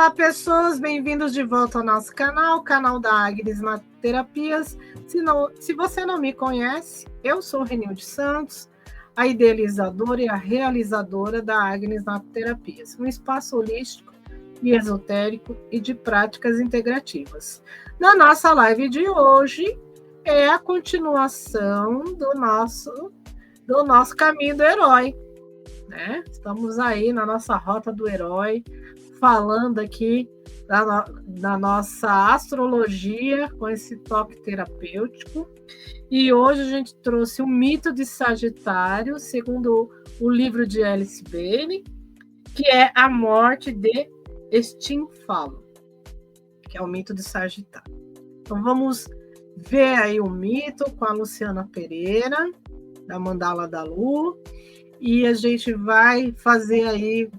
Olá, pessoas, bem-vindos de volta ao nosso canal da Agnes Terapias. Se você não me conhece, eu sou Renilde Santos, a idealizadora e a realizadora da Agnes Terapias, um espaço holístico e esotérico e de práticas integrativas. Na nossa live de hoje é a continuação do nosso caminho do herói, né? Estamos aí na nossa rota do herói, falando aqui da nossa astrologia com esse toque terapêutico. E hoje a gente trouxe o mito de Sagitário, segundo o livro de Alice Bailey, que é a morte de Estínfalo, que é o mito de Sagitário. Então vamos ver aí o mito com a Luciana Pereira, da Mandala da Lu, e a gente vai fazer aí,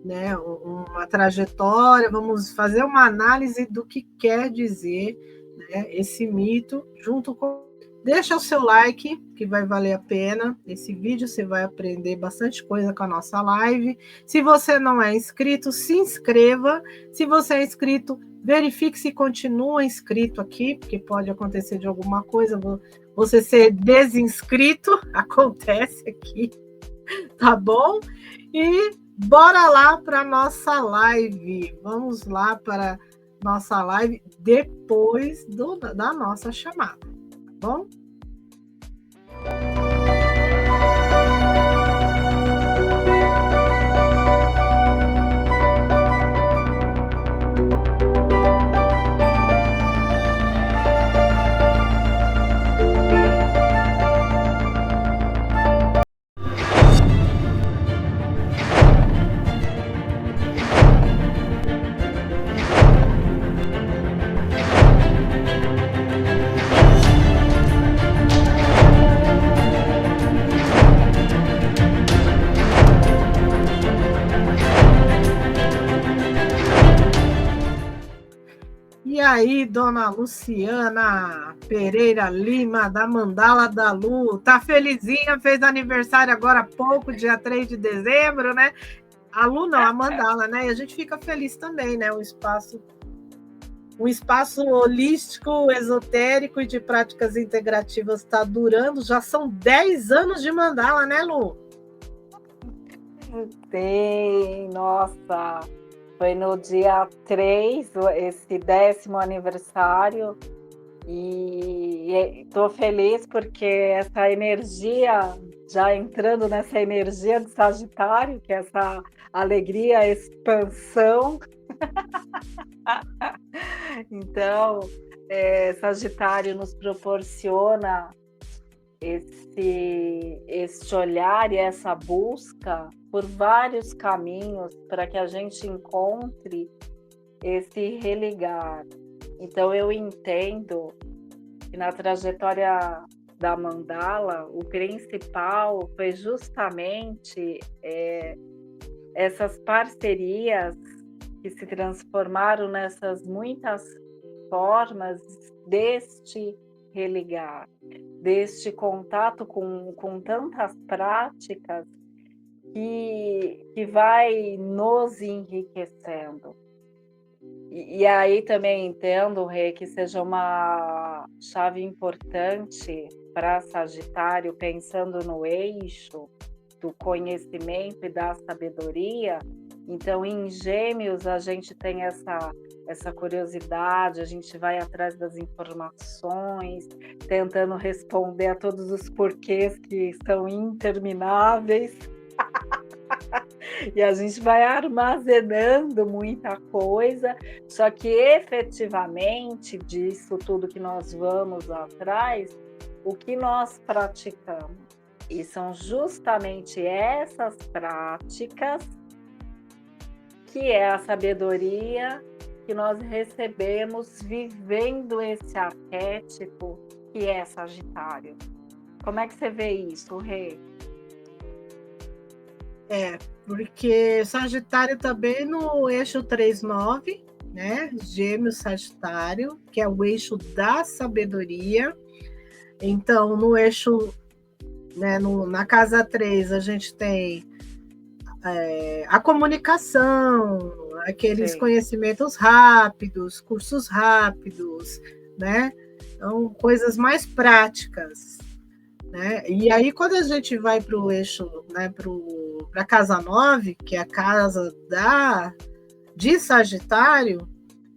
né, uma trajetória, vamos fazer uma análise do que quer dizer, né, esse mito, junto com... Deixa o seu like, que vai valer a pena. Esse vídeo você vai aprender bastante coisa com a nossa live. Se você não é inscrito, se inscreva. Se você é inscrito, verifique se continua inscrito aqui, porque pode acontecer de alguma coisa, você ser desinscrito, acontece aqui, tá bom? E bora lá para nossa live. Vamos lá para nossa live depois da nossa chamada, tá bom? E aí, dona Luciana Pereira Lima, da Mandala da Lu, tá felizinha? Fez aniversário agora há pouco, dia 3 de dezembro, né? A Lu não, a Mandala, né? E a gente fica feliz também, né? Um espaço holístico, esotérico e de práticas integrativas está durando. Já são 10 anos de Mandala, né, Lu? Sim, nossa... Foi no dia 3, esse 10º aniversário, e estou feliz porque essa energia, já entrando nessa energia de Sagitário, que é essa alegria, expansão. Então, Sagitário nos proporciona este olhar e essa busca por vários caminhos para que a gente encontre esse religar. Então eu entendo que na trajetória da Mandala, o principal foi justamente essas parcerias que se transformaram nessas muitas formas deste religar, deste contato com tantas práticas que vai nos enriquecendo. E aí também entendo, Rê, que seja uma chave importante para Sagitário, pensando no eixo do conhecimento e da sabedoria. Então, em Gêmeos, a gente tem essa curiosidade, a gente vai atrás das informações, tentando responder a todos os porquês que são intermináveis. E a gente vai armazenando muita coisa, só que efetivamente disso tudo que nós vamos atrás, o que nós praticamos? E são justamente essas práticas que é a sabedoria que nós recebemos vivendo esse arquétipo que é Sagitário. Como é que você vê isso, Rê? Porque Sagitário também no eixo 3-9, né? Gêmeos Sagitário, que é o eixo da sabedoria. Então, no eixo, né, na casa 3, a gente tem a comunicação, aqueles Sim. conhecimentos rápidos, cursos rápidos, né? Então, coisas mais práticas, né? E aí, quando a gente vai para o eixo, né, para a casa 9, que é a casa de Sagitário,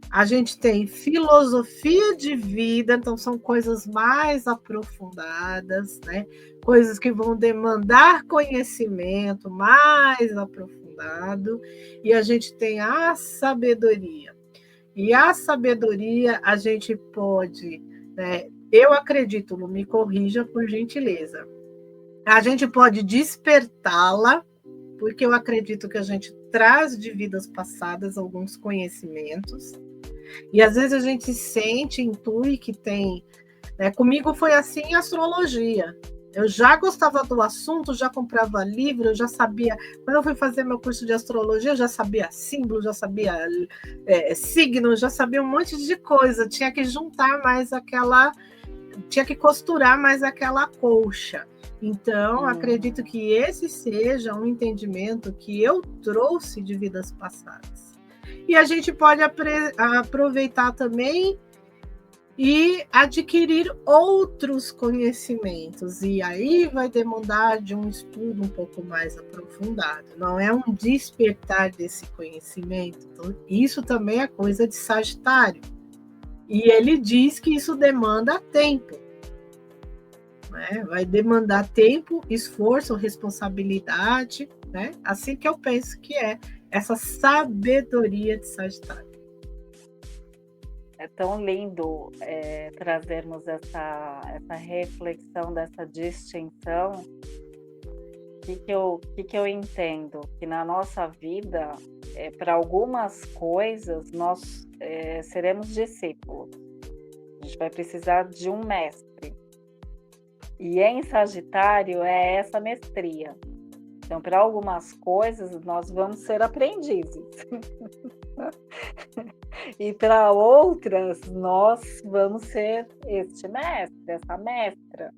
a gente tem filosofia de vida, então são coisas mais aprofundadas, né? Coisas que vão demandar conhecimento mais aprofundado, e a gente tem a sabedoria. E a sabedoria a gente pode, né? Eu acredito, Lu, me corrija por gentileza. A gente pode despertá-la, porque eu acredito que a gente traz de vidas passadas alguns conhecimentos. E às vezes a gente sente, intui que tem. Né? Comigo foi assim em astrologia. Eu já gostava do assunto, já comprava livro, eu já sabia. Quando eu fui fazer meu curso de astrologia, eu já sabia símbolo, já sabia signo, já sabia um monte de coisa. Tinha que juntar mais aquela. Tinha que costurar mais aquela colcha. Então, acredito que esse seja um entendimento que eu trouxe de vidas passadas. E a gente pode aproveitar também e adquirir outros conhecimentos. E aí vai demandar de um estudo um pouco mais aprofundado. Não é um despertar desse conhecimento. Então, isso também é coisa de Sagitário. E ele diz que isso demanda tempo. Né? Vai demandar tempo, esforço, responsabilidade. Né? Assim que eu penso que é essa sabedoria de Sagitário. É tão lindo trazermos essa reflexão dessa distinção. O que eu entendo? Que na nossa vida, para algumas coisas, nós seremos discípulos. A gente vai precisar de um mestre. E em Sagitário é essa mestria. Então, para algumas coisas, nós vamos ser aprendizes. E para outras, nós vamos ser este mestre, essa mestra.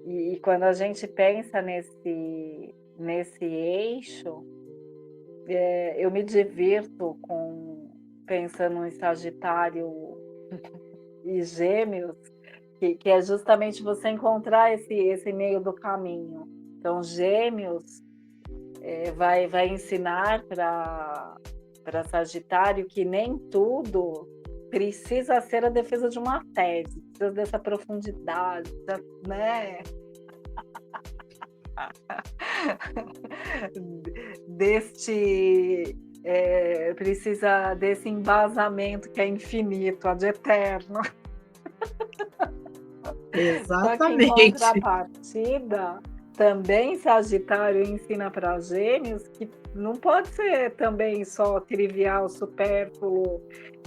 E quando a gente pensa nesse eixo, eu me divirto pensando em Sagitário e Gêmeos, que é justamente você encontrar esse meio do caminho. Então, Gêmeos vai ensinar para Sagitário que nem tudo precisa ser a defesa de uma tese, precisa dessa profundidade, né? Precisa desse embasamento que é infinito, ad eterno. Exatamente. Só que em contrapartida, também Sagitário ensina para Gêmeos que não pode ser também só trivial, supérfluo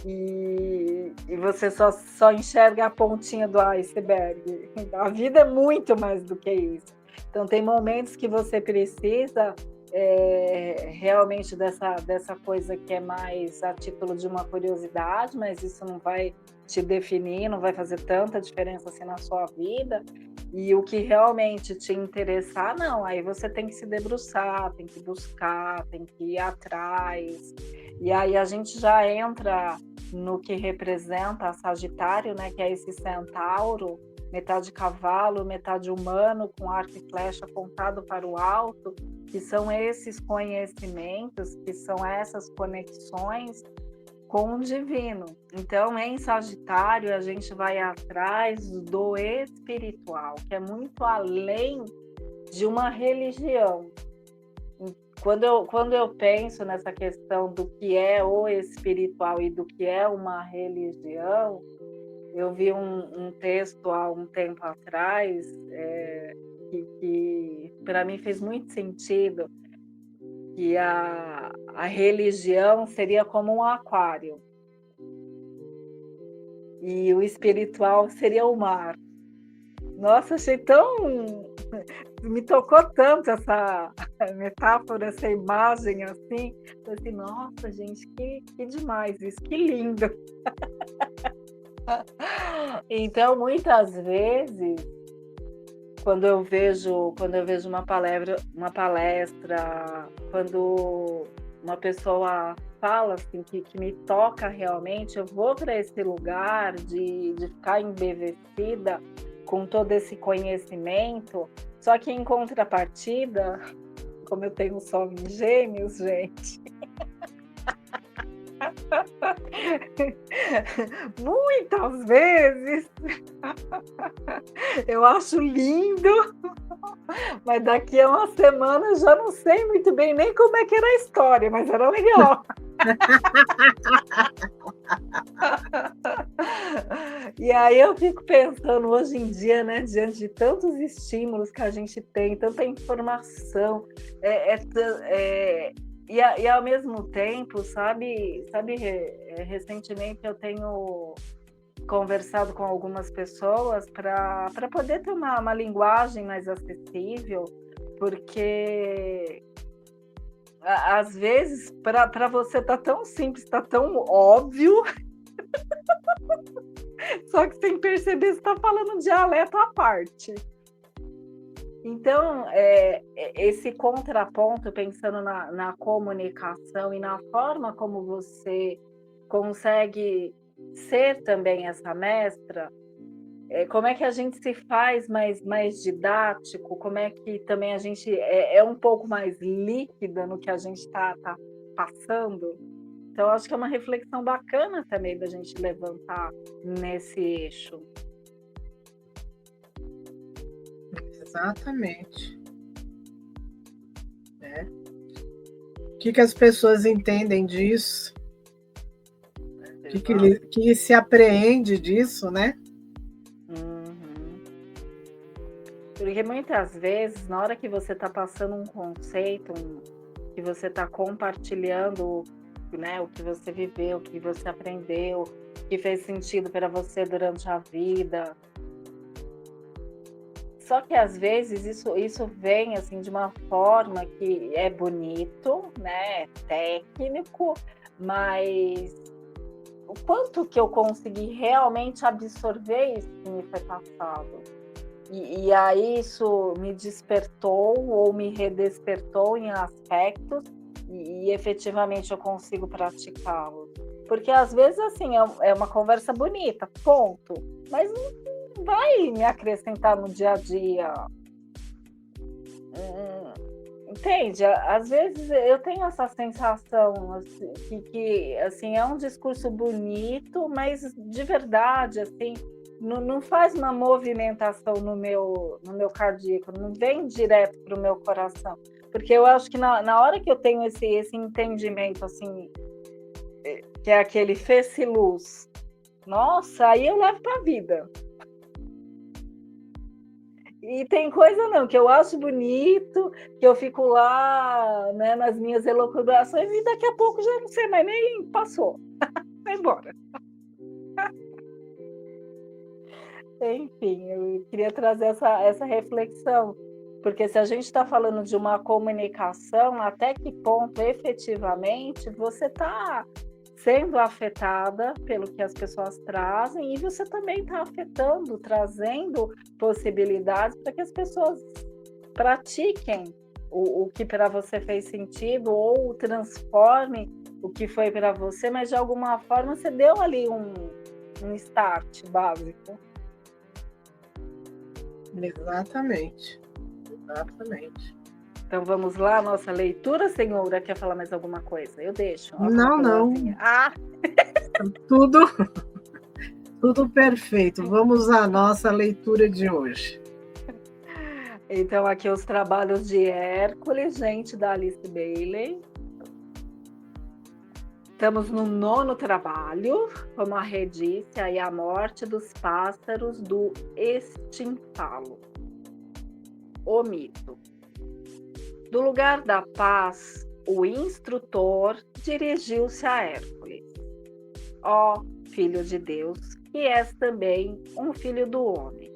e você só enxerga a pontinha do iceberg. A vida é muito mais do que isso. Então tem momentos que você precisa realmente dessa coisa que é mais a título de uma curiosidade, mas isso não vai te definir, não vai fazer tanta diferença assim na sua vida. E o que realmente te interessar, não, aí você tem que se debruçar, tem que buscar, tem que ir atrás. E aí a gente já entra no que representa a Sagitário, né, que é esse centauro, metade cavalo, metade humano, com arco e flecha apontado para o alto, que são esses conhecimentos, que são essas conexões com o divino. Então, em Sagitário, a gente vai atrás do espiritual, que é muito além de uma religião. Quando eu penso nessa questão do que é o espiritual e do que é uma religião, eu vi um texto há um tempo atrás que para mim fez muito sentido, que a religião seria como um aquário e o espiritual seria o mar. Nossa, achei tão... me tocou tanto essa metáfora, essa imagem assim. Eu assim, nossa, gente, que demais isso, que lindo. Então, muitas vezes, quando eu vejo uma palestra, quando uma pessoa fala, assim, que me toca realmente, eu vou para esse lugar de ficar embevecida com todo esse conhecimento, só que em contrapartida, como eu tenho sol em Gêmeos, gente, muitas vezes eu acho lindo, mas daqui a uma semana eu já não sei muito bem nem como é que era a história, mas era legal. E aí eu fico pensando hoje em dia, né, diante de tantos estímulos que a gente tem, tanta informação, e ao mesmo tempo, sabe, recentemente eu tenho conversado com algumas pessoas para poder ter uma linguagem mais acessível, porque às vezes para você tá tão simples, tá tão óbvio, só que sem perceber você está falando um dialeto à parte. Então, esse contraponto, pensando na comunicação e na forma como você consegue ser também essa mestra, como é que a gente se faz mais didático, como é que também a gente é um pouco mais líquida no que a gente está passando. Então, acho que é uma reflexão bacana também da gente levantar nesse eixo. Exatamente. O que as pessoas entendem disso? Que se apreende disso, né? Porque muitas vezes, na hora que você está passando um conceito, que você está compartilhando, né, o que você viveu, o que você aprendeu, o que fez sentido para você durante a vida. Só que às vezes isso vem assim de uma forma que é bonito, né, técnico, mas o quanto que eu consegui realmente absorver isso que me foi passado. E aí isso me despertou ou me redespertou em aspectos e efetivamente eu consigo praticá-lo. Porque às vezes assim é uma conversa bonita, ponto, mas não vai me acrescentar no dia a dia. Entende? Às vezes eu tenho essa sensação assim, que assim, é um discurso bonito, mas de verdade assim, não faz uma movimentação no meu cardíaco, não vem direto para o meu coração. Porque eu acho que na hora que eu tenho esse entendimento, assim, que é aquele fez-se luz, nossa, aí eu levo para a vida. E tem coisa não, que eu acho bonito, que eu fico lá, né, nas minhas elucubrações e daqui a pouco já não sei mais, nem passou. Vai embora. Enfim, eu queria trazer essa reflexão, porque se a gente está falando de uma comunicação, até que ponto efetivamente você está sendo afetada pelo que as pessoas trazem e você também está afetando, trazendo possibilidades para que as pessoas pratiquem o que para você fez sentido ou transforme o que foi para você, mas de alguma forma você deu ali um start básico. Exatamente. Então vamos lá, nossa leitura, senhora. Quer falar mais alguma coisa? Eu deixo. Não. Tudo perfeito. Vamos à nossa leitura de hoje. Então aqui os trabalhos de Hércules, gente, da Alice Bailey. Estamos no 9º trabalho, como a Rê disse, aí a morte dos pássaros do Estintalo. O mito. Do lugar da paz, o instrutor dirigiu-se a Hércules. Ó filho de Deus, que és também um filho do homem.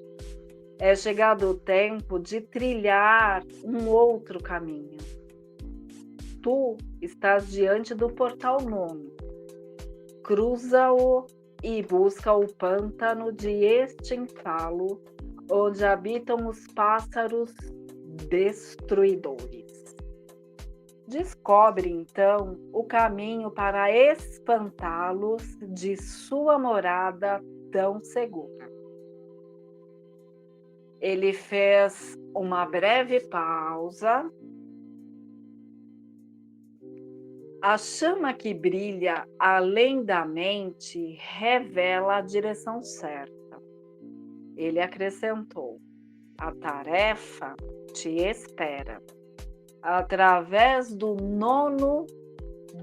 É chegado o tempo de trilhar um outro caminho. Tu estás diante do portal 9. Cruza-o e busca o pântano de Estintalo, onde habitam os pássaros destruidores. descobre então o caminho para espantá-los de sua morada tão segura. Ele fez uma breve pausa. A chama que brilha além da mente revela a direção certa. Ele acrescentou: a tarefa te espera. Através do 9º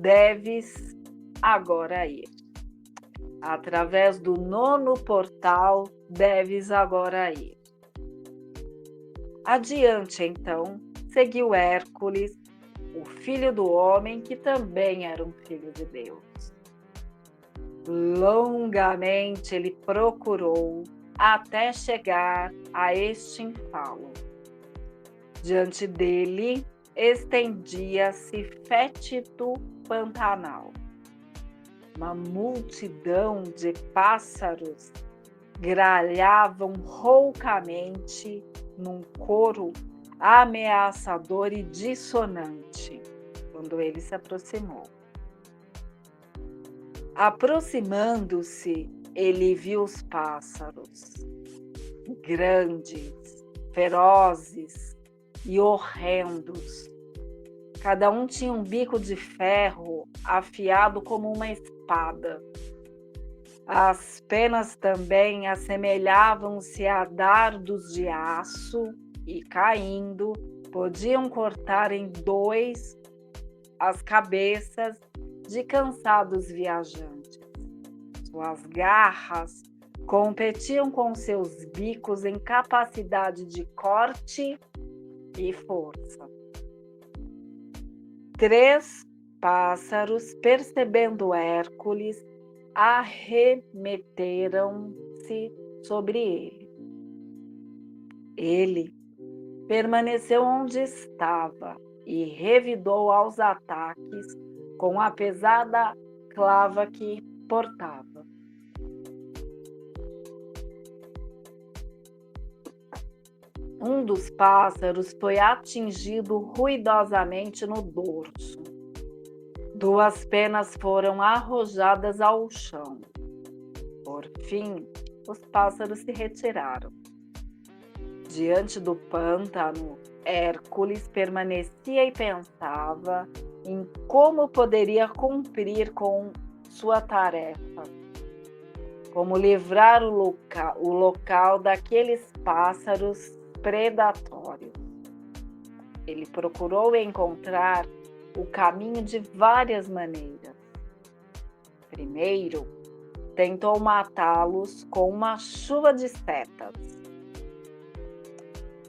deves agora ir. Através do 9º portal deves agora ir. Adiante, então, seguiu Hércules, o filho do homem, que também era um filho de Deus. Longamente ele procurou até chegar a este enfalo. Diante dele estendia-se fétido Pantanal. Uma multidão de pássaros gralhavam roucamente num coro ameaçador e dissonante quando ele se aproximou. Aproximando-se, ele viu os pássaros, grandes, ferozes e horrendos. Cada um tinha um bico de ferro afiado como uma espada. As penas também assemelhavam-se a dardos de aço e, caindo, podiam cortar em 2 as cabeças de cansados viajantes. Suas garras competiam com seus bicos em capacidade de corte e força. 3 pássaros, percebendo Hércules, arremeteram-se sobre ele. Ele permaneceu onde estava e revidou aos ataques com a pesada clava que portava. Um dos pássaros foi atingido ruidosamente no dorso. 2 penas foram arrojadas ao chão. Por fim, os pássaros se retiraram. Diante do pântano, Hércules permanecia e pensava em como poderia cumprir com sua tarefa, como livrar o local daqueles pássaros predatórios. Ele procurou encontrar o caminho de várias maneiras. Primeiro, tentou matá-los com uma chuva de setas.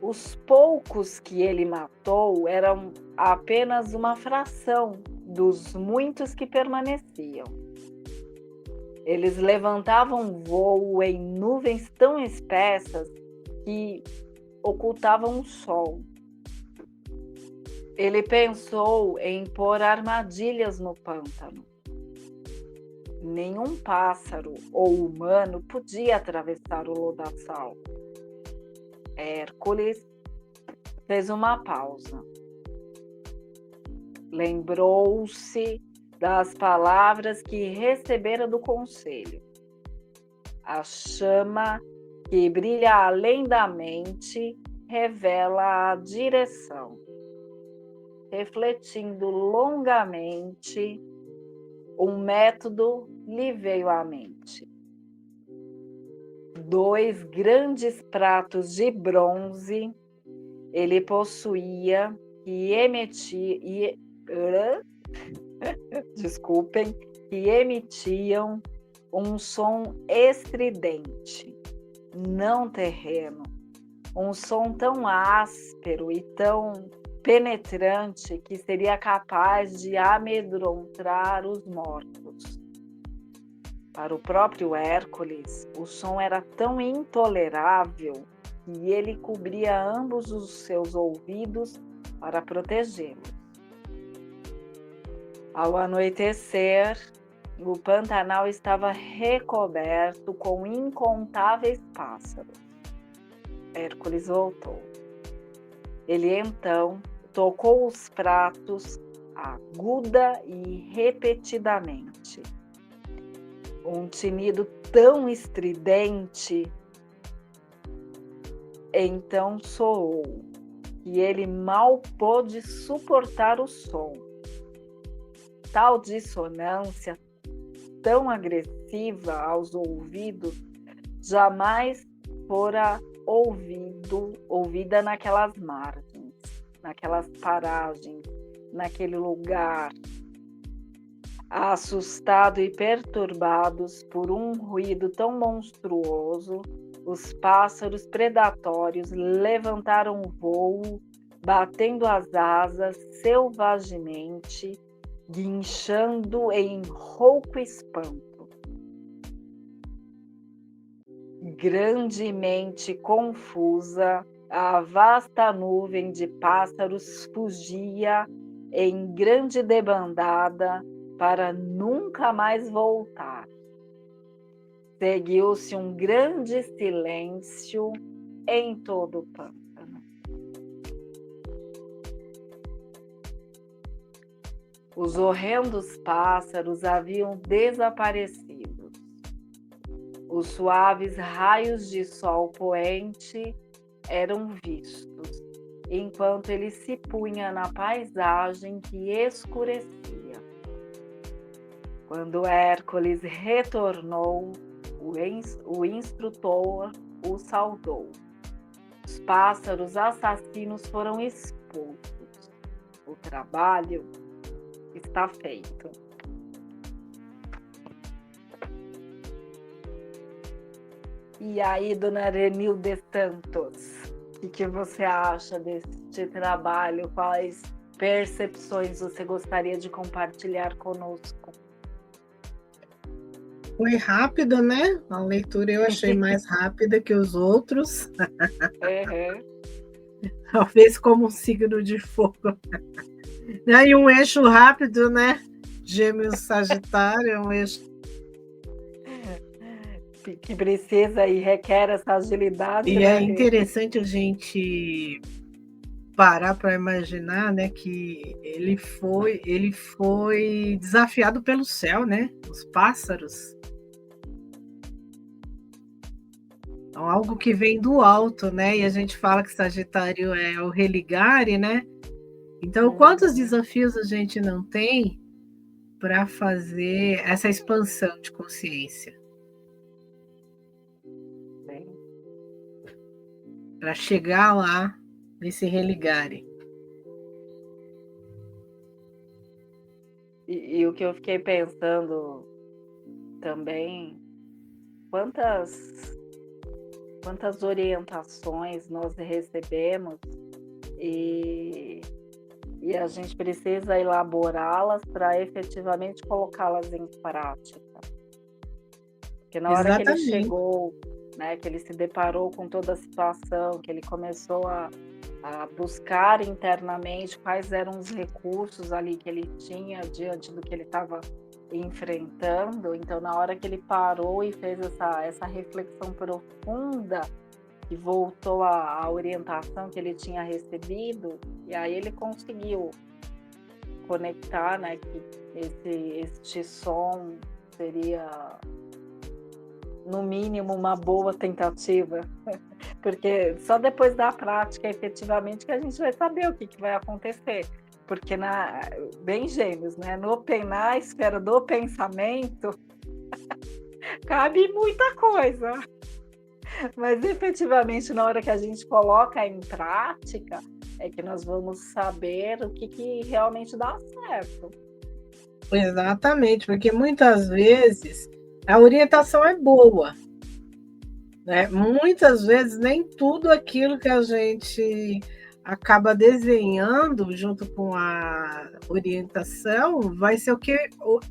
Os poucos que ele matou eram apenas uma fração dos muitos que permaneciam. Eles levantavam voo em nuvens tão espessas que ocultavam o sol. Ele pensou em pôr armadilhas no pântano. Nenhum pássaro ou humano podia atravessar o lodaçal. Hércules fez uma pausa. Lembrou-se das palavras que recebera do conselho. A chama que brilha além da mente revela a direção. Refletindo longamente, um método lhe veio à mente. 2 grandes pratos de bronze ele possuía que emitiam um som estridente, não terreno, um som tão áspero e tão penetrante que seria capaz de amedrontar os mortos. Para o próprio Hércules, o som era tão intolerável que ele cobria ambos os seus ouvidos para protegê-los. Ao anoitecer, o Pantanal estava recoberto com incontáveis pássaros. Hércules voltou. Ele então tocou os pratos aguda e repetidamente. Um tinido tão estridente, então soou, e ele mal pôde suportar o som. Tal dissonância, tão agressiva aos ouvidos, jamais fora ouvida naquelas margens, naquelas paragens, naquele lugar. Assustados e perturbados por um ruído tão monstruoso, os pássaros predatórios levantaram voo, batendo as asas selvagemente, guinchando em rouco espanto. Grandemente confusa, a vasta nuvem de pássaros fugia em grande debandada para nunca mais voltar. Seguiu-se um grande silêncio em todo o pântano. Os horrendos pássaros haviam desaparecido. Os suaves raios de sol poente eram vistos, enquanto ele se punha na paisagem que escurecia. Quando Hércules retornou, o instrutor o saudou. Os pássaros assassinos foram expulsos. O trabalho está feito. E aí, dona Renilde Santos, o que você acha deste trabalho? Quais percepções você gostaria de compartilhar conosco? Foi rápida, né? A leitura eu achei mais rápida que os outros. Talvez como um signo de fogo. E um eixo rápido, né? Gêmeos Sagitário, é um eixo que precisa e requer essa agilidade. E né? é interessante a gente parar para imaginar, né, que ele foi desafiado pelo céu, né? Os pássaros. Então, algo que vem do alto, né? E a gente fala que Sagitário é o religare, né? Então, quantos desafios a gente não tem para fazer essa expansão de consciência? Para chegar lá nesse religare. E o que eu fiquei pensando também, quantas orientações nós recebemos e a gente precisa elaborá-las para efetivamente colocá-las em prática. Porque na hora que ele chegou, né, que ele se deparou com toda a situação, que ele começou a buscar internamente quais eram os recursos ali que ele tinha diante do que ele estava enfrentando. Então, na hora que ele parou e fez essa reflexão profunda e voltou à orientação que ele tinha recebido, e aí ele conseguiu conectar, né, que este som seria, no mínimo, uma boa tentativa, porque só depois da prática, efetivamente, que a gente vai saber o que vai acontecer. Porque, bem Gêmeos, né? Na esfera do pensamento, cabe muita coisa. Mas, efetivamente, na hora que a gente coloca em prática, é que nós vamos saber o que realmente dá certo. Exatamente, porque muitas vezes a orientação é boa, né? Muitas vezes nem tudo aquilo que a gente acaba desenhando junto com a orientação vai ser o que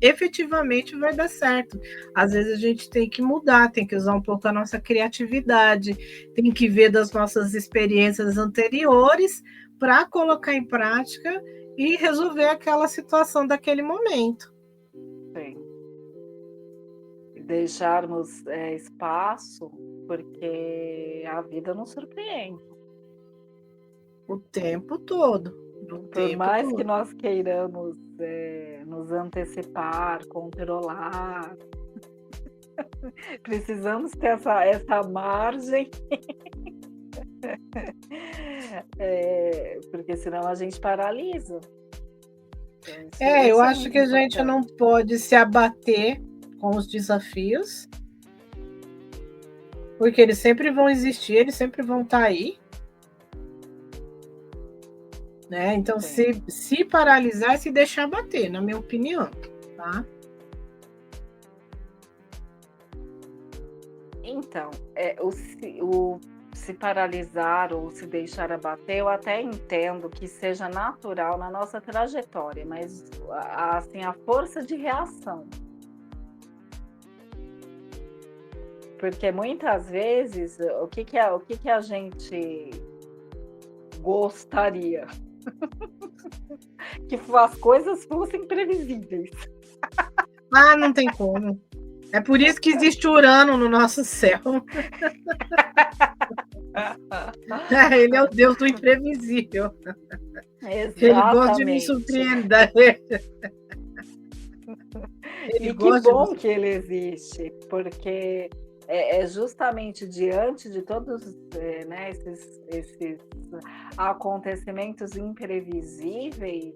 efetivamente vai dar certo. Às vezes a gente tem que mudar, tem que usar um pouco a nossa criatividade, tem que ver das nossas experiências anteriores para colocar em prática e resolver aquela situação daquele momento. Sim. Deixarmos espaço, porque a vida nos surpreende. O tempo todo. do Por tempo mais que todo. nós queiramos nos antecipar, controlar, precisamos ter essa margem, porque senão a gente paralisa. Então, Eu isso é acho muito que a gente não importante. pode se abater com os desafios, porque eles sempre vão existir, eles sempre vão estar aí, né? Então, Sim. se paralisar é se deixar bater, na minha opinião, tá? Então, se paralisar ou se deixar abater, eu até entendo que seja natural na nossa trajetória, mas assim, a força de reação. Porque muitas vezes, o que a gente gostaria? Que as coisas fossem previsíveis. Ah, não tem como. É por isso que existe Urano no nosso céu. Ele é o deus do imprevisível. Ele gosta de me Exatamente. surpreender. Ele E que gosta de me bom que surpreender. ele existe, porque é justamente diante de todos, né, esses acontecimentos imprevisíveis,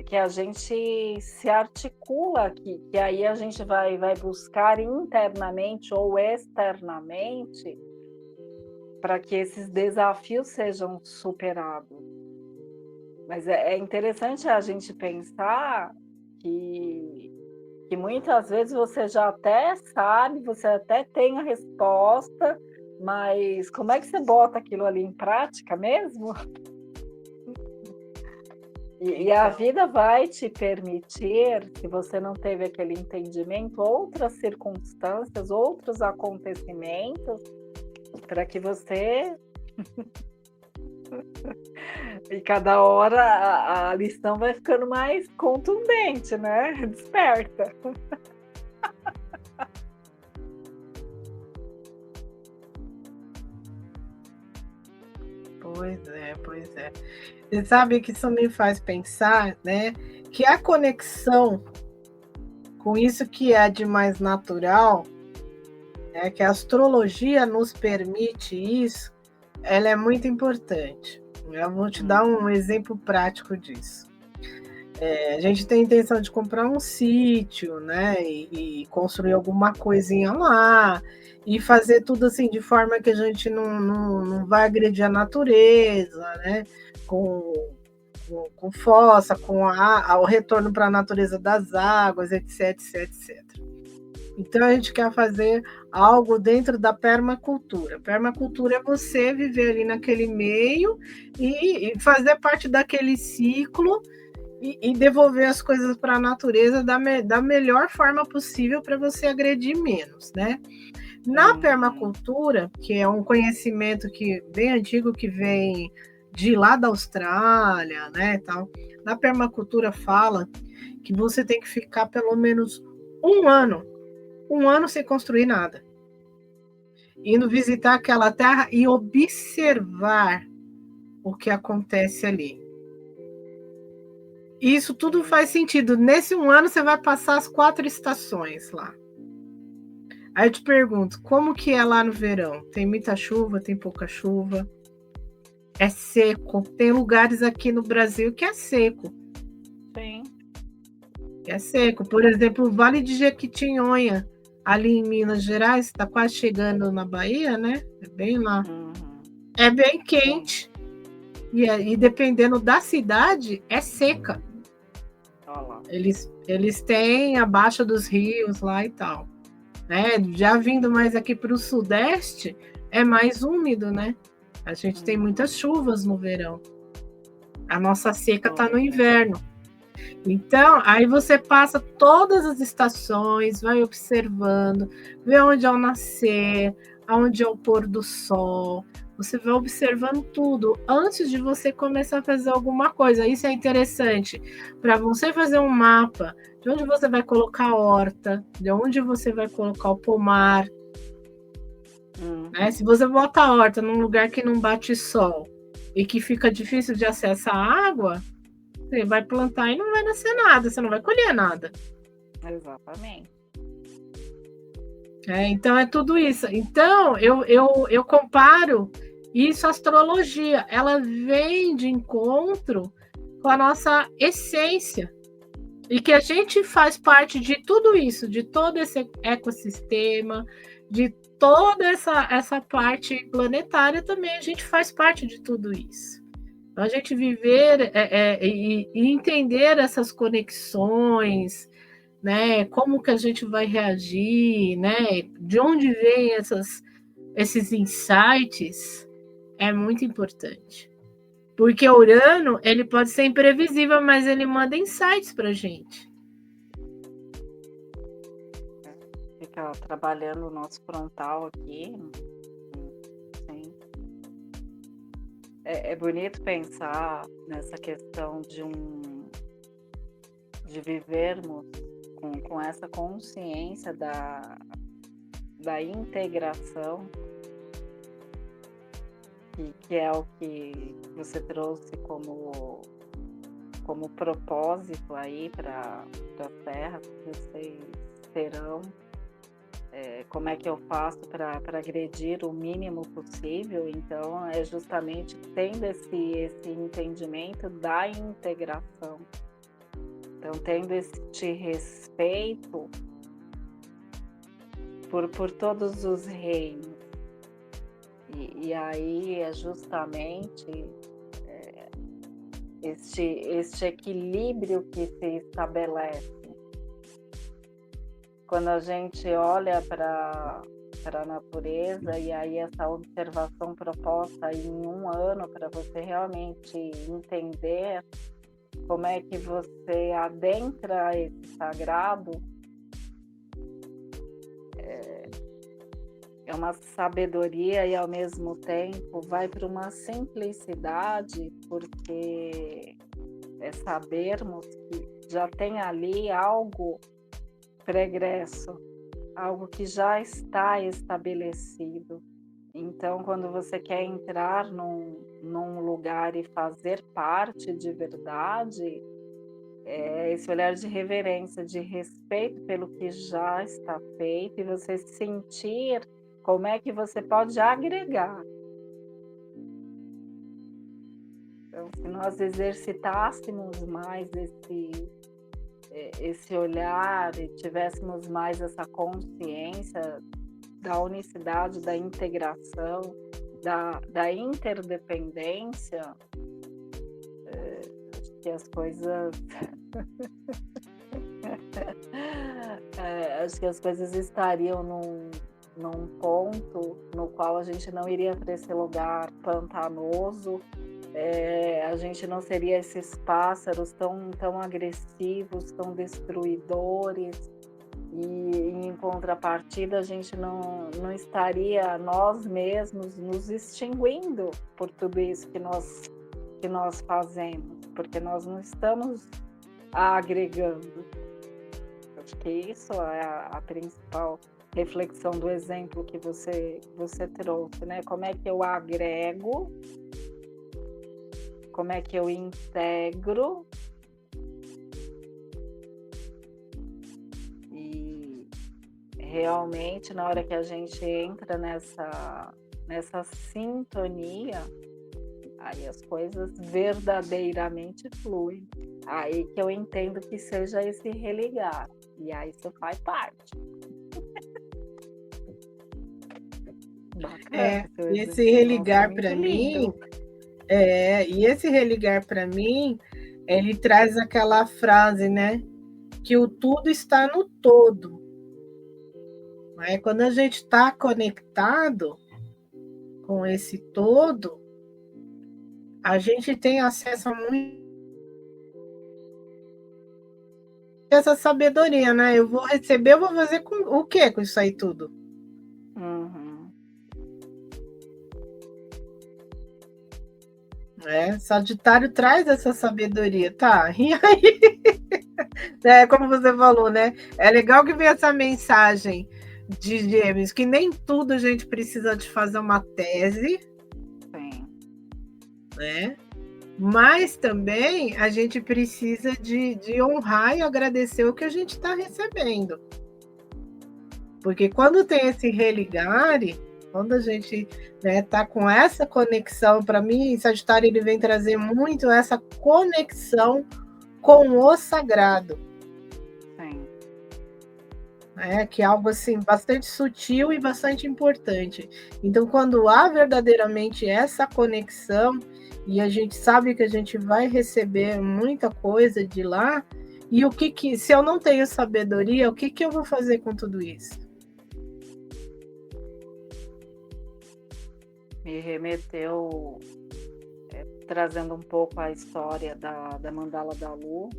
que a gente se articula, que aí a gente vai buscar internamente ou externamente para que esses desafios sejam superados. Mas é interessante a gente pensar que muitas vezes você já até sabe, você até tem a resposta, mas como é que você bota aquilo ali em prática mesmo? E a Então, vida vai te permitir, se você não teve aquele entendimento, outras circunstâncias, outros acontecimentos, para que você. E cada hora a lição vai ficando mais contundente, né? Desperta. pois é, pois é. Você sabe que isso me faz pensar, né, que a conexão com isso que é de mais natural, né, que a astrologia nos permite isso, ela é muito importante. Eu vou te dar um exemplo prático disso. A gente tem a intenção de comprar um sítio, né, e construir alguma coisinha lá, e fazer tudo assim de forma que a gente não vai agredir a natureza, né, com fossa, com o retorno para a natureza das águas, etc, etc, etc. Então a gente quer fazer algo dentro da permacultura. Permacultura é você viver ali naquele meio e fazer parte daquele ciclo e devolver as coisas para a natureza da melhor forma possível para você agredir menos, né? Na permacultura, que é um conhecimento que bem antigo que vem de lá da Austrália, né, tal. Na permacultura fala que você tem que ficar pelo menos um ano sem construir nada, indo visitar aquela terra e observar o que acontece ali. Isso tudo faz sentido. Nesse um ano você vai passar as 4 estações lá. Aí eu te pergunto, como que é lá no verão? Tem muita chuva, tem pouca chuva? É seco? Tem lugares aqui no Brasil que é seco. Sim. Que é seco. Por exemplo, o Vale de Jequitinhonha, ali em Minas Gerais, está quase chegando na Bahia, né? É bem lá. É bem quente. E dependendo da cidade, é seca. Eles têm a baixa dos rios lá e tal. Né? Já vindo mais aqui para o sudeste, é mais úmido, né? A gente tem muitas chuvas no verão. A nossa seca está no inverno. Então, aí você passa todas as estações, vai observando, vê onde é o nascer, onde é o pôr do sol. Você vai observando tudo antes de você começar a fazer alguma coisa. Isso é interessante para você fazer um mapa de onde você vai colocar a horta, de onde você vai colocar o pomar. Né? Se você bota a horta num lugar que não bate sol e que fica difícil de acessar a água, você vai plantar e não vai nascer nada, você não vai colher nada. Exatamente. Então é tudo isso. Então eu comparo isso à astrologia. Ela vem de encontro com a nossa essência. E que a gente faz parte de tudo isso, de todo esse ecossistema, de toda essa parte planetária também, a gente faz parte de tudo isso. Então, a gente viver e entender essas conexões, né? Como que a gente vai reagir, né? De onde vêm esses insights é muito importante. Porque o Urano, ele pode ser imprevisível, mas ele manda insights para a gente. Fica trabalhando o nosso frontal aqui. Sim. É bonito pensar nessa questão de vivermos com essa consciência da integração, que é o que você trouxe como propósito aí para as terras que vocês terão. Como é que eu faço para agredir o mínimo possível? Então, é justamente tendo esse entendimento da integração. Então, tendo este respeito por todos os reinos. E aí é justamente este equilíbrio que se estabelece. Quando a gente olha para a natureza, e aí essa observação proposta em um ano para você realmente entender como é que você adentra esse sagrado, é uma sabedoria e ao mesmo tempo vai para uma simplicidade, porque é sabermos que já tem ali algo pregresso, algo que já está estabelecido. Então, quando você quer entrar num lugar e fazer parte de verdade, é esse olhar de reverência, de respeito pelo que já está feito, e você sentir como é que você pode agregar. Então, se nós exercitássemos mais esse olhar e tivéssemos mais essa consciência da unicidade, da integração, da interdependência, acho que as coisas acho que as coisas estariam num ponto no qual a gente não iria para esse lugar pantanoso, a gente não seria esses pássaros tão agressivos, tão destruidores, e em contrapartida a gente não estaria nós mesmos nos extinguindo por tudo isso que nós fazemos, porque nós não estamos agregando. Acho que isso é a principal reflexão do exemplo que você trouxe, né? Como é que eu agrego, como é que eu integro e realmente na hora que a gente entra nessa sintonia, aí as coisas verdadeiramente fluem. Aí que eu entendo que seja esse religar, e aí isso faz parte. Bacana, e esse religar para mim, e esse religar para mim, ele traz aquela frase, né? Que o tudo está no todo. Quando a gente está conectado com esse todo, a gente tem acesso a muito essa sabedoria, né? Eu vou receber, eu vou fazer com o quê com isso aí tudo? Sagitário traz essa sabedoria, tá? E aí, como você falou, né? É legal que venha essa mensagem de Gêmeos, que nem tudo a gente precisa de fazer uma tese. Sim. né? Mas também a gente precisa de honrar e agradecer o que a gente está recebendo. Porque quando tem esse religare, quando a gente tá com essa conexão, para mim, Sagitário ele vem trazer muito essa conexão com o sagrado. Sim. Que é algo assim bastante sutil e bastante importante. Então, quando há verdadeiramente essa conexão, e a gente sabe que a gente vai receber muita coisa de lá, e o que se eu não tenho sabedoria, o que eu vou fazer com tudo isso? Me remeteu, trazendo um pouco a história da Mandala da Lu.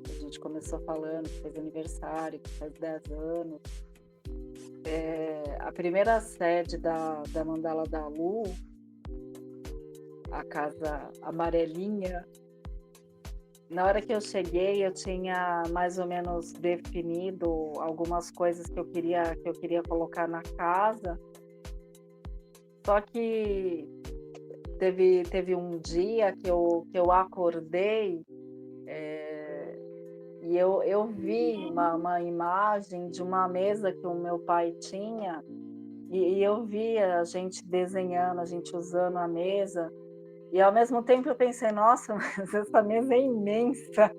A gente começou falando que fez aniversário, que faz 10 anos. A primeira sede da Mandala da Lu, a casa amarelinha, na hora que eu cheguei, eu tinha mais ou menos definido algumas coisas que eu queria colocar na casa. Só que teve um dia que eu acordei, e eu vi uma imagem de uma mesa que o meu pai tinha, e eu vi a gente desenhando, a gente usando a mesa, e ao mesmo tempo eu pensei, nossa, mas essa mesa é imensa.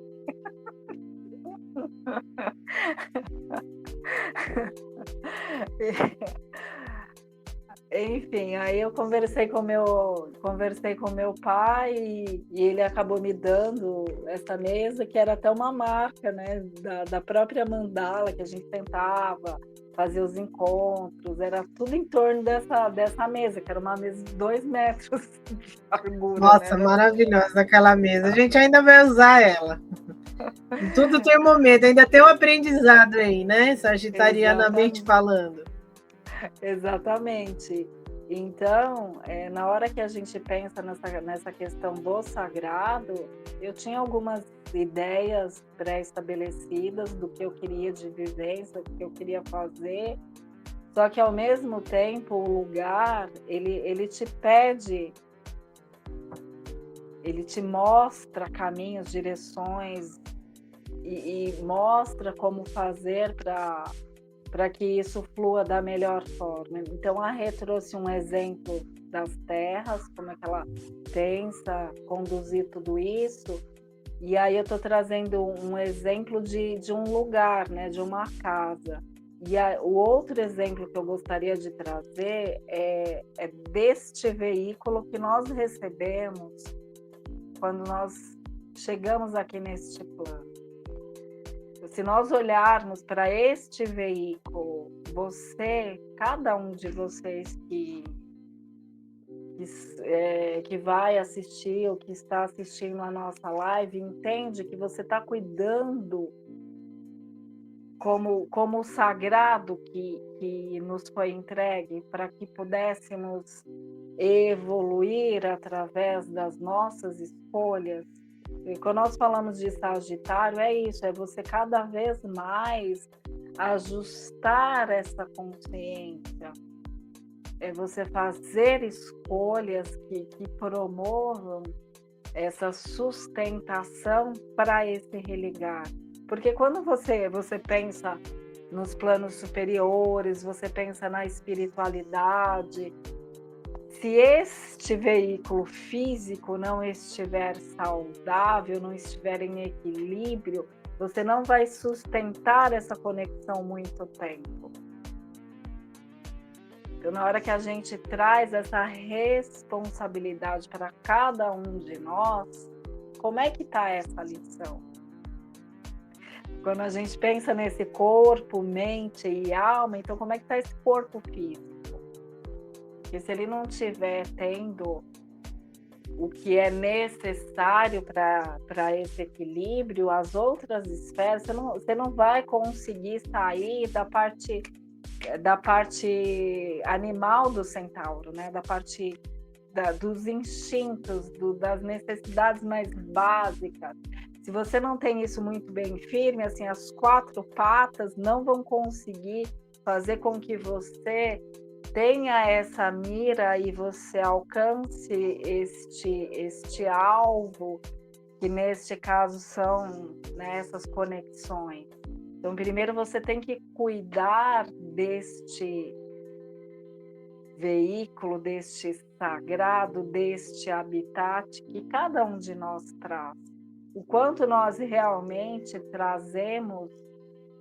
Enfim, aí eu conversei com meu pai e ele acabou me dando essa mesa, que era até uma marca, né, da própria mandala, que a gente tentava fazer os encontros, era tudo em torno dessa mesa, que era uma mesa de 2 metros de largura. Nossa, né? maravilhosa aquela mesa. A gente ainda vai usar ela. Tudo tem um momento, ainda tem um aprendizado aí, né? Sagitarianamente falando. Exatamente. Então, na hora que a gente pensa nessa questão do sagrado, eu tinha algumas ideias pré-estabelecidas do que eu queria de vivência, do que eu queria fazer, só que ao mesmo tempo o lugar, ele te pede, ele te mostra caminhos, direções e mostra como fazer para que isso flua da melhor forma. Então, a Rê trouxe um exemplo das terras, como é que ela pensa conduzir tudo isso, e aí eu estou trazendo um exemplo de um lugar, né, de uma casa. E o outro exemplo que eu gostaria de trazer é deste veículo que nós recebemos quando nós chegamos aqui neste plano. Se nós olharmos para este veículo, cada um de vocês que vai assistir ou que está assistindo a nossa live, entende que você está cuidando como o sagrado que nos foi entregue para que pudéssemos evoluir através das nossas escolhas. E quando nós falamos de Sagitário, é isso, é você cada vez mais ajustar essa consciência, é você fazer escolhas que promovam essa sustentação para esse religar. Porque quando você pensa nos planos superiores, você pensa na espiritualidade, se este veículo físico não estiver saudável, não estiver em equilíbrio, você não vai sustentar essa conexão muito tempo. Então, na hora que a gente traz essa responsabilidade para cada um de nós, como é que está essa lição? Quando a gente pensa nesse corpo, mente e alma, então como é que está esse corpo físico? Porque se ele não estiver tendo o que é necessário para esse equilíbrio, as outras esferas, você não vai conseguir sair da parte animal do centauro, né? Da parte dos instintos, das necessidades mais básicas. Se você não tem isso muito bem firme, assim, as 4 patas não vão conseguir fazer com que você tenha essa mira e você alcance este alvo, que neste caso são, né, essas conexões. Então, primeiro você tem que cuidar deste veículo, deste sagrado, deste habitat que cada um de nós traz. O quanto nós realmente trazemos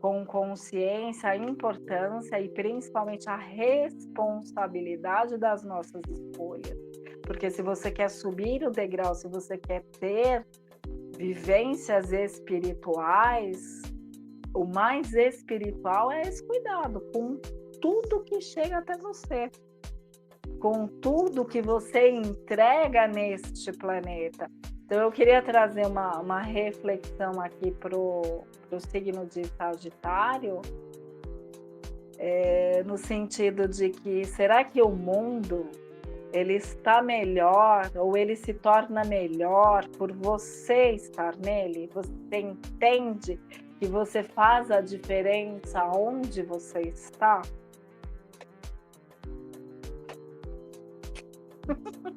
com consciência a importância e principalmente a responsabilidade das nossas escolhas. Porque se você quer subir o degrau, se você quer ter vivências espirituais, o mais espiritual é esse cuidado com tudo que chega até você, com tudo que você entrega neste planeta. Então, eu queria trazer uma reflexão aqui para o signo de Sagitário, no sentido de que, será que o mundo ele está melhor ou ele se torna melhor por você estar nele? Você entende que você faz a diferença onde você está?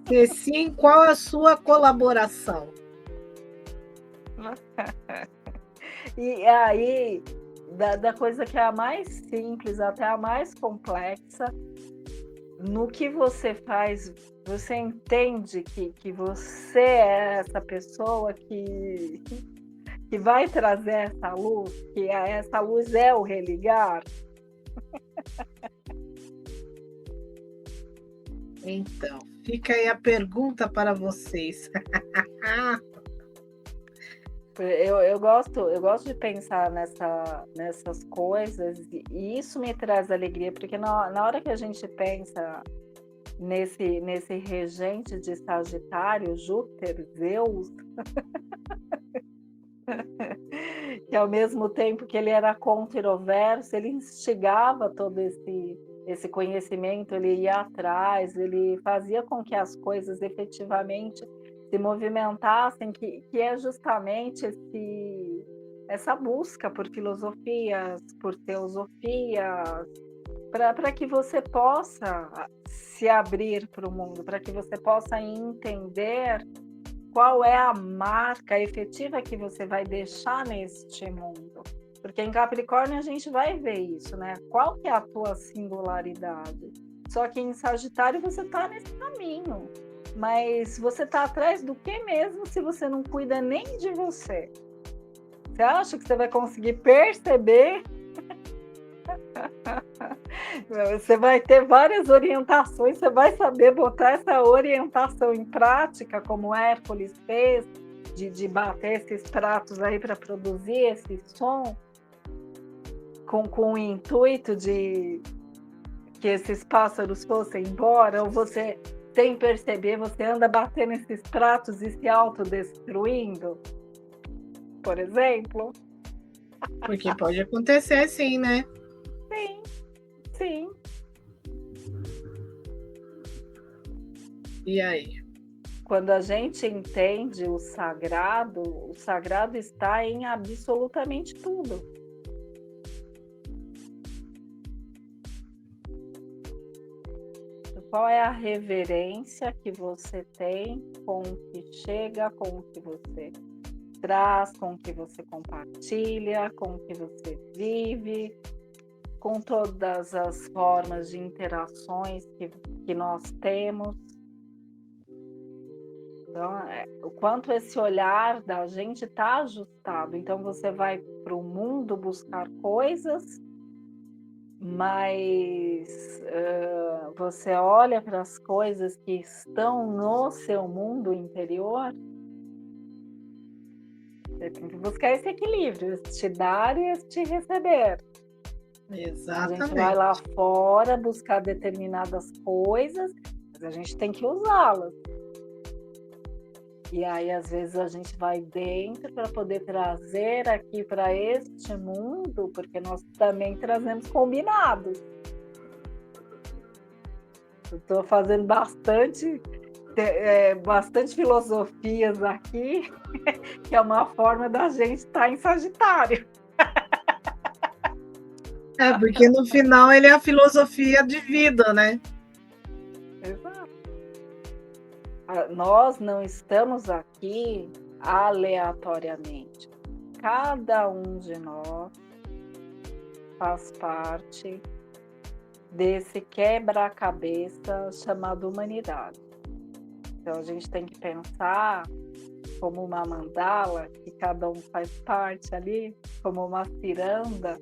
Se sim, qual a sua colaboração? E aí, da coisa que é a mais simples até a mais complexa, no que você faz, você entende que você é essa pessoa que vai trazer essa luz, que essa luz é o religar? Então, fica aí a pergunta para vocês. Eu gosto de pensar nessas coisas e isso me traz alegria, porque na hora que a gente pensa nesse regente de Sagitário, Júpiter, Zeus, que ao mesmo tempo que ele era controverso, ele instigava todo esse conhecimento, ele ia atrás, ele fazia com que as coisas efetivamente se movimentassem, que é justamente essa busca por filosofias, por teosofias, para que você possa se abrir para o mundo, para que você possa entender qual é a marca efetiva que você vai deixar neste mundo. Porque em Capricórnio a gente vai ver isso, né? Qual que é a tua singularidade? Só que em Sagitário você está nesse caminho. Mas você está atrás do que mesmo se você não cuida nem de você? Você acha que você vai conseguir perceber? Você vai ter várias orientações, você vai saber botar essa orientação em prática, como Hércules fez, de bater esses pratos aí para produzir esse som, com o intuito de que esses pássaros fossem embora, ou você, sem perceber, você anda batendo esses pratos e se autodestruindo, por exemplo? Porque pode acontecer sim, né? Sim, sim. E aí? Quando a gente entende o sagrado está em absolutamente tudo. Qual é a reverência que você tem com o que chega, com o que você traz, com o que você compartilha, com o que você vive, com todas as formas de interações que nós temos. Então, o quanto esse olhar da gente está ajustado. Então, você vai para o mundo buscar coisas, mas você olha para as coisas que estão no seu mundo interior. Você tem que buscar esse equilíbrio, este dar e este receber. Exatamente. A gente vai lá fora buscar determinadas coisas, mas a gente tem que usá-las. E aí, às vezes, a gente vai dentro para poder trazer aqui para este mundo, porque nós também trazemos combinados. Eu estou fazendo bastante filosofias aqui, que é uma forma da gente estar em Sagitário. É, porque no final ele é a filosofia de vida, né? Exato. Nós não estamos aqui aleatoriamente. Cada um de nós faz parte desse quebra-cabeça chamado humanidade. Então a gente tem que pensar como uma mandala, que cada um faz parte ali, como uma ciranda,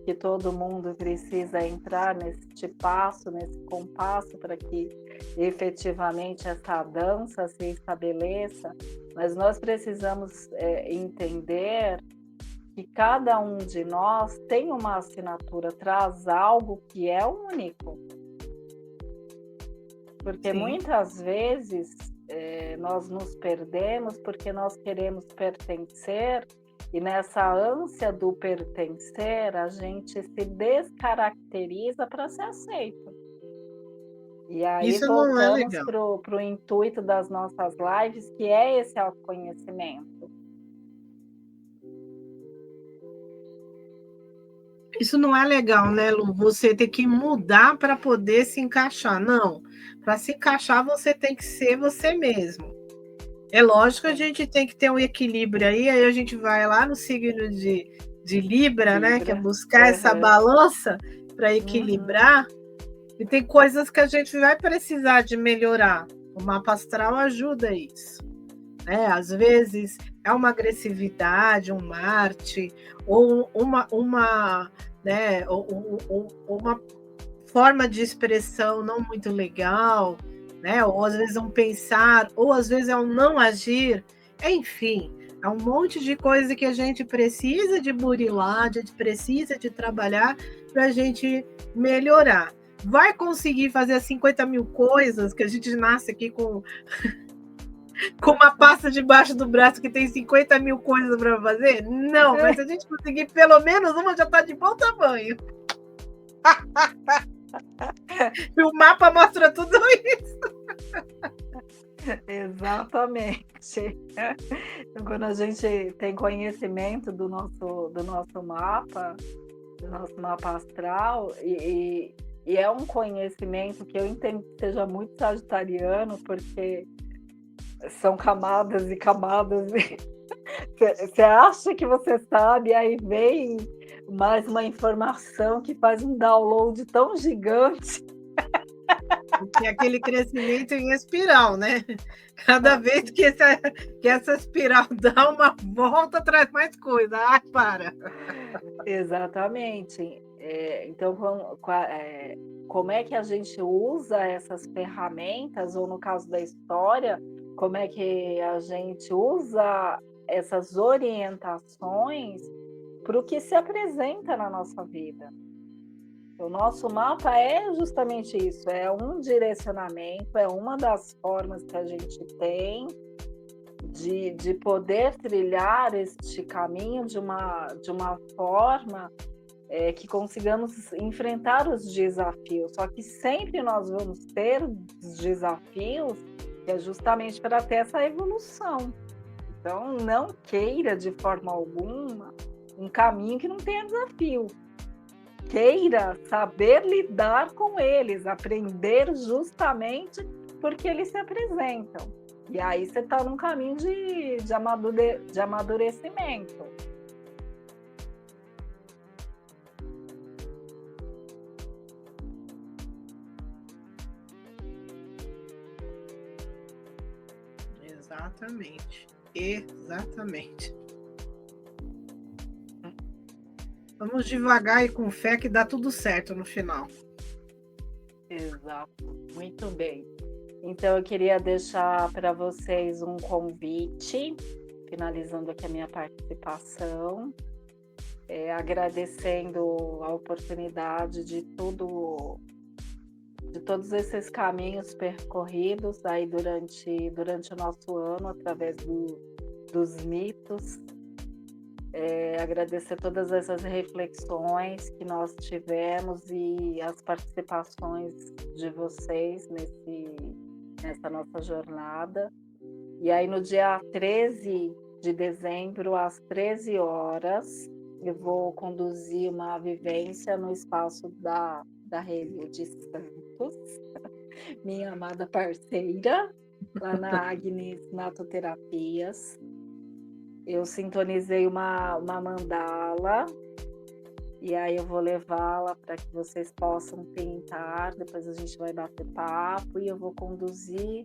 que todo mundo precisa entrar nesse passo, nesse compasso, para que efetivamente essa dança se estabeleça. Mas nós precisamos entender que cada um de nós tem uma assinatura, traz algo que é único. Porque Sim. muitas vezes nós nos perdemos porque nós queremos pertencer, e nessa ânsia do pertencer, a gente se descaracteriza para ser aceito. E aí Isso não é voltamos legal. para o intuito das nossas lives, que é esse autoconhecimento. Isso não é legal, né, Lu? Você tem que mudar para poder se encaixar. Não. Para se encaixar, você tem que ser você mesmo. É lógico que a gente tem que ter um equilíbrio aí a gente vai lá no signo de Libra, né? Que é buscar essa balança para equilibrar. E tem coisas que a gente vai precisar de melhorar. O mapa astral ajuda isso. Né? Às vezes é uma agressividade, um Marte, ou uma forma de expressão não muito legal, né? Ou às vezes um pensar, ou às vezes é um não agir, enfim, é um monte de coisa que a gente precisa de burilar, a gente precisa de trabalhar para a gente melhorar. Vai conseguir fazer as 50 mil coisas que a gente nasce aqui com uma pasta debaixo do braço que tem 50 mil coisas para fazer? Não, mas se a gente conseguir pelo menos uma, já está de bom tamanho. E o mapa mostra tudo isso. Exatamente. Então, quando a gente tem conhecimento do nosso mapa astral, e é um conhecimento que eu entendo que seja muito sagitariano, porque são camadas e camadas. Você acha que você sabe, aí vem mais uma informação que faz um download tão gigante. É aquele crescimento em espiral, né? Cada vez que essa espiral dá uma volta, traz mais coisa. Ai, para! Exatamente. Então, como é que a gente usa essas ferramentas, ou no caso da história, como é que a gente usa essas orientações para o que se apresenta na nossa vida? O nosso mapa é justamente isso, é um direcionamento, é uma das formas que a gente tem de poder trilhar este caminho de uma forma que consigamos enfrentar os desafios. Só que sempre nós vamos ter desafios, que é justamente para ter essa evolução. Então, não queira de forma alguma um caminho que não tenha desafio. Queira saber lidar com eles, aprender justamente porque eles se apresentam. E aí você está num caminho de amadurecimento. Exatamente. Vamos devagar e com fé que dá tudo certo no final. Exato, muito bem. Então eu queria deixar para vocês um convite, finalizando aqui a minha participação, agradecendo a oportunidade de todos esses caminhos percorridos aí durante o nosso ano, através dos mitos. Agradecer todas essas reflexões que nós tivemos e as participações de vocês nessa nossa jornada. E aí no dia 13 de dezembro, às 13 horas, eu vou conduzir uma vivência no espaço da Rede de Santos, minha amada parceira, lá na Agnes Natoterapias. Eu sintonizei uma mandala, e aí eu vou levá-la para que vocês possam pintar, depois a gente vai bater papo, e eu vou conduzir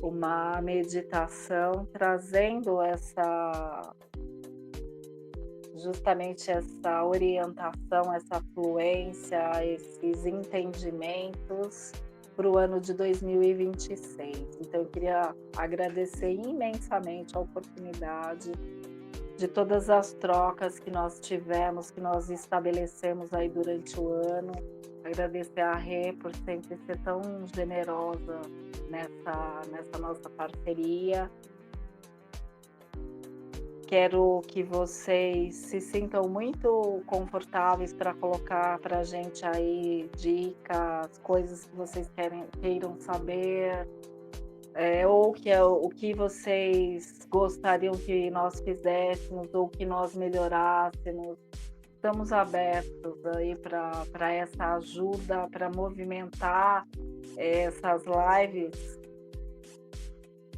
uma meditação trazendo justamente essa orientação, essa fluência, esses entendimentos para o ano de 2026. Então, eu queria agradecer imensamente a oportunidade de todas as trocas que nós tivemos, que nós estabelecemos aí durante o ano. Agradecer a Rê por sempre ser tão generosa nessa nossa parceria. Quero que vocês se sintam muito confortáveis para colocar para a gente aí dicas, coisas que vocês queiram saber, ou o que vocês gostariam que nós fizéssemos ou que nós melhorássemos. Estamos abertos aí para essa ajuda, para movimentar essas lives,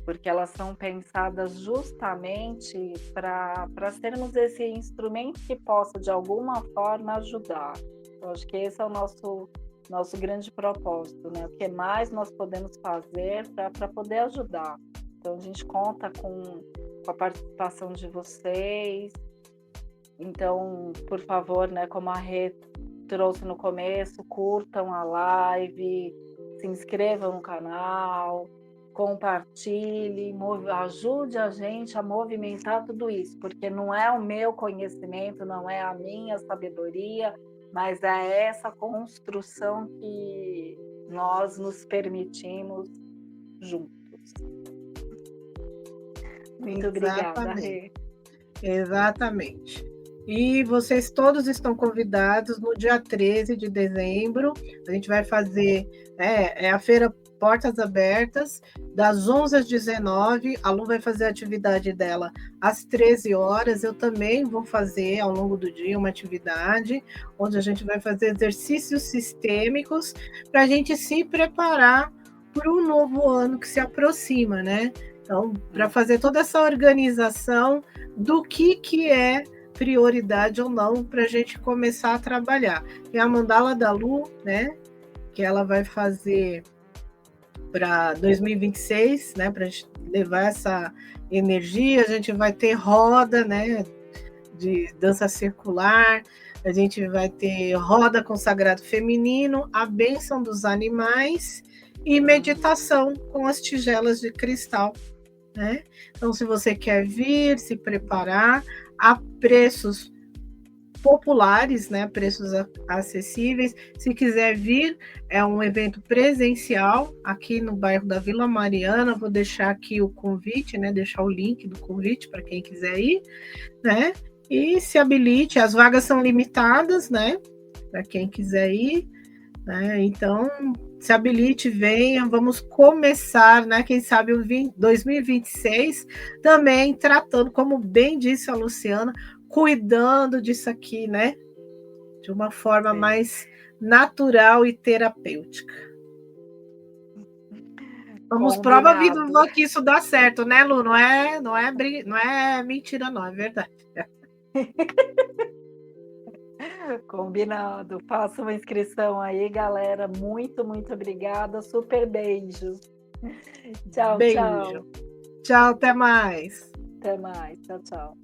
porque elas são pensadas justamente para sermos esse instrumento que possa, de alguma forma, ajudar. Eu acho que esse é o nosso grande propósito, né? O que mais nós podemos fazer para poder ajudar. Então, a gente conta com a participação de vocês. Então, por favor, né, como a Rê trouxe no começo, curtam a live, se inscrevam no canal, compartilhe, ajude a gente a movimentar tudo isso, porque não é o meu conhecimento, não é a minha sabedoria, mas é essa construção que nós nos permitimos juntos. Muito obrigada, Rê. Exatamente. E vocês todos estão convidados no dia 13 de dezembro. A gente vai fazer a feira Portas Abertas, das 11 às 19. A Lu vai fazer a atividade dela às 13 horas. Eu também vou fazer, ao longo do dia, uma atividade onde a gente vai fazer exercícios sistêmicos para a gente se preparar para um novo ano que se aproxima, né? Então, para fazer toda essa organização do que é prioridade ou não para a gente começar a trabalhar. E a mandala da Lu, né, que ela vai fazer para 2026, né, para a gente levar essa energia. A gente vai ter roda, né, de dança circular, a gente vai ter roda com sagrado feminino, a bênção dos animais e meditação com as tigelas de cristal, né? Então, se você quer vir, se preparar, a preços populares, né? Preços acessíveis. Se quiser vir, é um evento presencial aqui no bairro da Vila Mariana. Vou deixar aqui o convite, né? Deixar o link do convite para quem quiser ir, né? E se habilite, as vagas são limitadas, né? Para quem quiser ir, né? Então, se habilite, venha, vamos começar, né? Quem sabe o 2026 também tratando, como bem disse a Luciana, cuidando disso aqui, né? De uma forma mais natural e terapêutica. Vamos prova viva que isso dá certo, né, Lu? Não é mentira, não, é verdade. Combinado. Faça uma inscrição aí, galera. Muito, muito obrigada. Super beijo. Tchau, beijo. Tchau. Tchau, até mais. Até mais. Tchau, tchau.